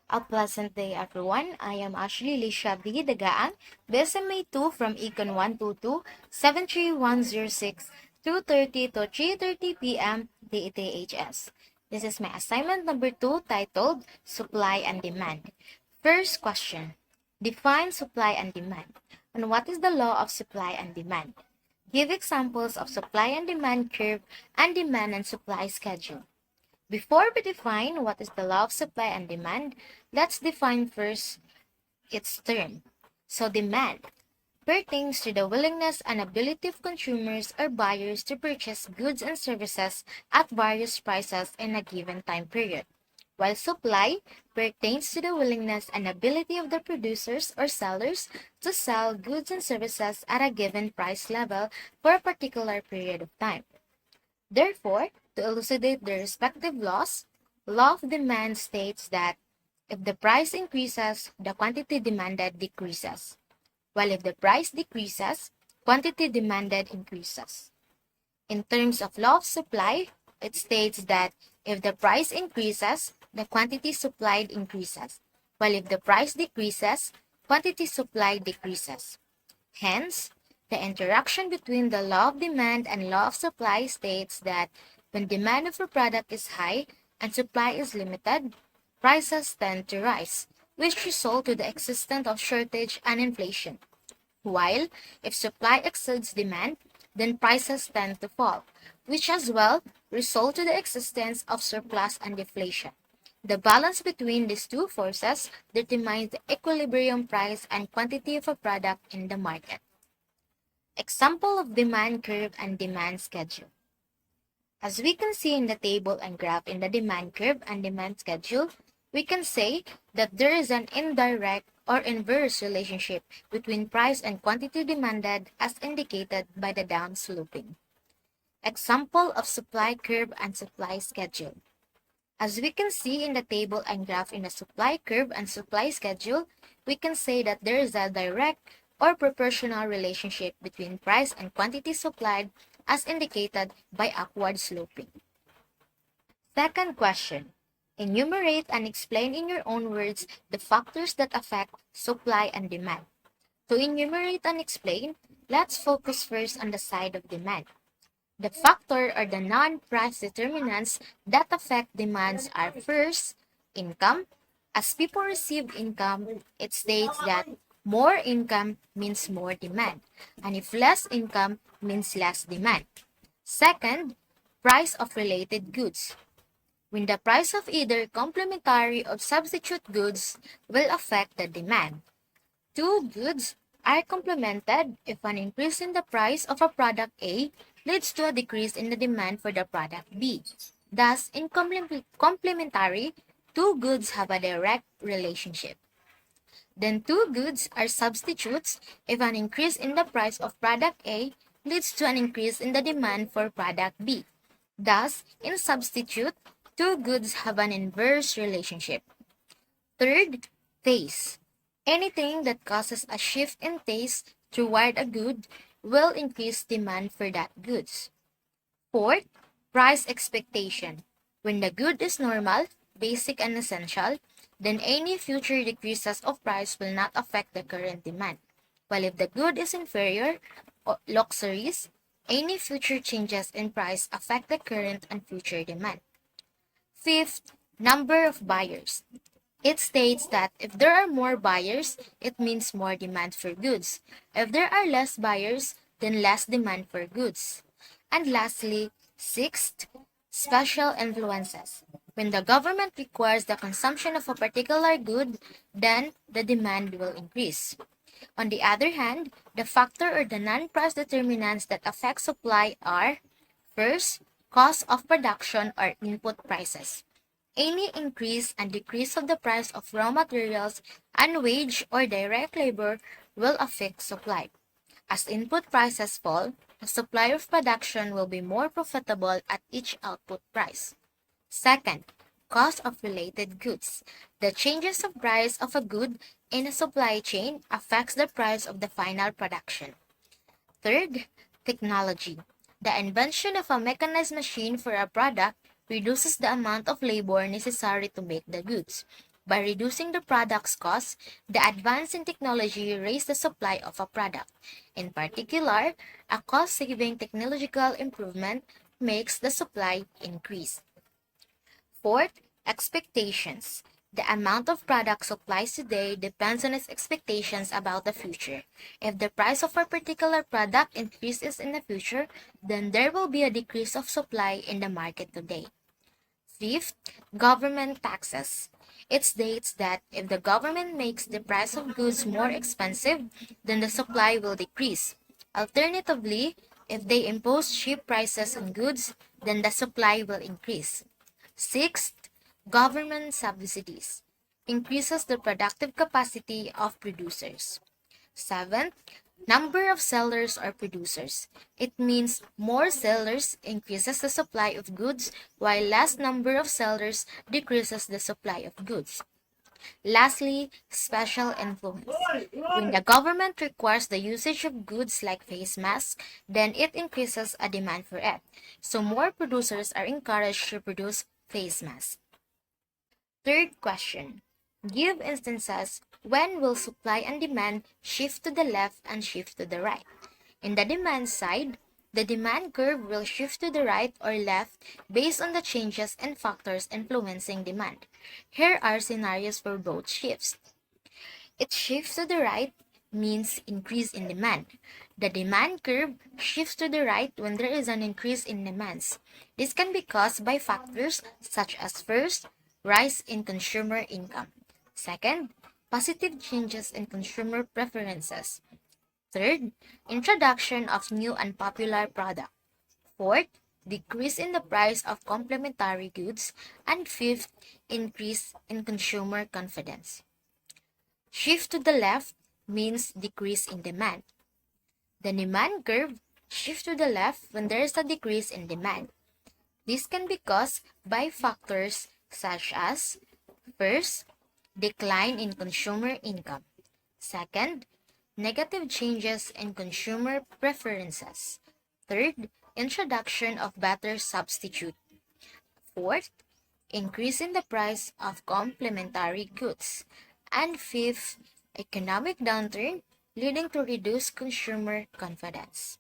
A pleasant day, everyone. I am actually Elisha B. Daga-ang, BSMA 2 from Econ 122, 73106, 2:30 to 3:30 p.m. DETHS. This is my assignment number 2 titled Supply and Demand. First question. Define supply and demand. And what is the law of supply and demand? Give examples of supply and demand curve and demand and supply schedule. Before we define what is the law of supply and demand, let's define first its term. So demand pertains to the willingness and ability of consumers or buyers to purchase goods and services at various prices in a given time period, while supply pertains to the willingness and ability of the producers or sellers to sell goods and services at a given price level for a particular period of time. Therefore, to elucidate their respective laws, law of demand states that if the price increases, the quantity demanded decreases, while if the price decreases, quantity demanded increases. In terms of law of supply, it states that if the price increases, the quantity supplied increases, while if the price decreases, quantity supplied decreases. Hence, the interaction between the law of demand and law of supply states that when demand of a product is high and supply is limited, prices tend to rise, which result to the existence of shortage and inflation. While if supply exceeds demand, then prices tend to fall, which as well result to the existence of surplus and deflation. The balance between these two forces determines the equilibrium price and quantity of a product in the market. Example of demand curve and demand schedule. As we can see in the table and graph in the demand curve and demand schedule, we can say that there is an indirect or inverse relationship between price and quantity demanded as indicated by the downsloping. Example of supply curve and supply schedule. As we can see in the table and graph in the supply curve and supply schedule, we can say that there is a direct or proportional relationship between price and quantity supplied as indicated by upward sloping. Second question. Enumerate and explain in your own words the factors that affect supply and demand. To enumerate and explain, let's focus first on the side of demand. The factor or the non-price determinants that affect demands are first, income. As people receive income, it states that more income means more demand, and if less income means less demand. Second, price of related goods. When the price of either complementary or substitute goods will affect the demand. Two goods are complemented if an increase in the price of a product A leads to a decrease in the demand for the product B. Thus, in complementary, two goods have a direct relationship. Then two goods are substitutes if an increase in the price of product A leads to an increase in the demand for product B. Thus, in substitute, two goods have an inverse relationship. Third, taste. Anything that causes a shift in taste toward a good will increase demand for that goods. Fourth, price expectation. When the good is normal, basic and essential, then any future decreases of price will not affect the current demand. While if the good is inferior or luxuries, any future changes in price affect the current and future demand. Fifth, number of buyers. It states that if there are more buyers, it means more demand for goods. If there are less buyers, then less demand for goods. And lastly, sixth, special influences. When the government requires the consumption of a particular good, then the demand will increase. On the other hand, the factor or the non-price determinants that affect supply are, first, cost of production or input prices. Any increase and decrease of the price of raw materials and wage or direct labor will affect supply. As input prices fall, the supply of production will be more profitable at each output price. Second, cost of related goods. The changes of price of a good in a supply chain affects the price of the final production. Third, technology. The invention of a mechanized machine for a product reduces the amount of labor necessary to make the goods. By reducing the product's cost, the advance in technology raise the supply of a product. In particular, a cost-saving technological improvement makes the supply increase. Fourth, expectations. The amount of product supplies today depends on its expectations about the future. If the price of a particular product increases in the future, then there will be a decrease of supply in the market today. Fifth, government taxes. It states that if the government makes the price of goods more expensive, then the supply will decrease. Alternatively, if they impose cheap prices on goods, then the supply will increase. Sixth, government subsidies increases the productive capacity of producers. Seventh, number of sellers or producers. It means more sellers increases the supply of goods, while less number of sellers decreases the supply of goods. Lastly, special influence. When the government requires the usage of goods like face masks, then it increases a demand for it. So more producers are encouraged to produce face masks. Third question. Give instances when will supply and demand shift to the left and shift to the right. In the demand side, the demand curve will shift to the right or left based on the changes and factors influencing demand. Here are scenarios for both shifts. It shifts to the right means increase in demand. The demand curve shifts to the right when there is an increase in demands. This can be caused by factors such as first, rise in consumer income. Second, positive changes in consumer preferences. Third, introduction of new and popular product. Fourth, decrease in the price of complementary goods. And fifth, increase in consumer confidence. Shift to the left means decrease in demand. The demand curve shifts to the left when there is a decrease in demand. This can be caused by factors such as first, decline in consumer income. Second, negative changes in consumer preferences. Third, introduction of better substitute. Fourth, increase in the price of complementary goods. And fifth, economic downturn leading to reduced consumer confidence.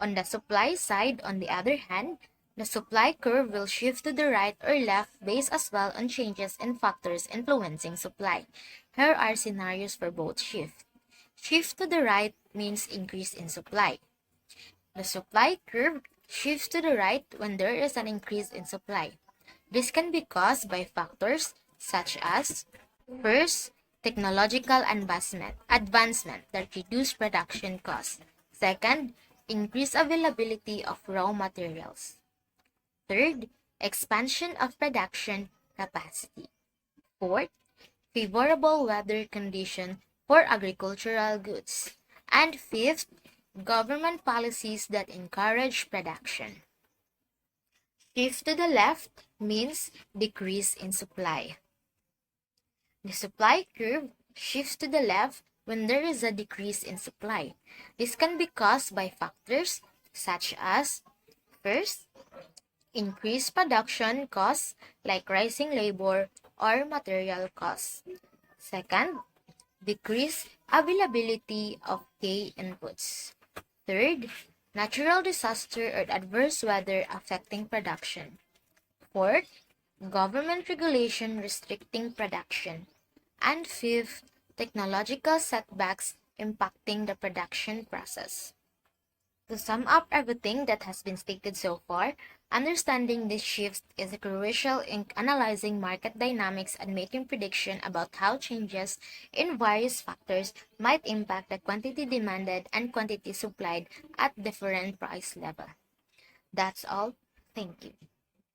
On the supply side, on the other hand, the supply curve will shift to the right or left based as well on changes in factors influencing supply. Here are scenarios for both shifts. Shift to the right means increase in supply. The supply curve shifts to the right when there is an increase in supply. This can be caused by factors such as first, technological advancement that reduce production costs. Second, increased availability of raw materials. Third, expansion of production capacity. Fourth, favorable weather condition for agricultural goods. And fifth, government policies that encourage production. Shift to the left means decrease in supply. The supply curve shifts to the left when there is a decrease in supply. This can be caused by factors such as first, increased production costs like rising labor or material costs. Second, decreased availability of key inputs. Third, natural disaster or adverse weather affecting production. Fourth, government regulation restricting production. And fifth, technological setbacks impacting the production process. To sum up everything that has been stated so far, understanding these shifts is crucial in analyzing market dynamics and making prediction about how changes in various factors might impact the quantity demanded and quantity supplied at different price level. That's all. Thank you.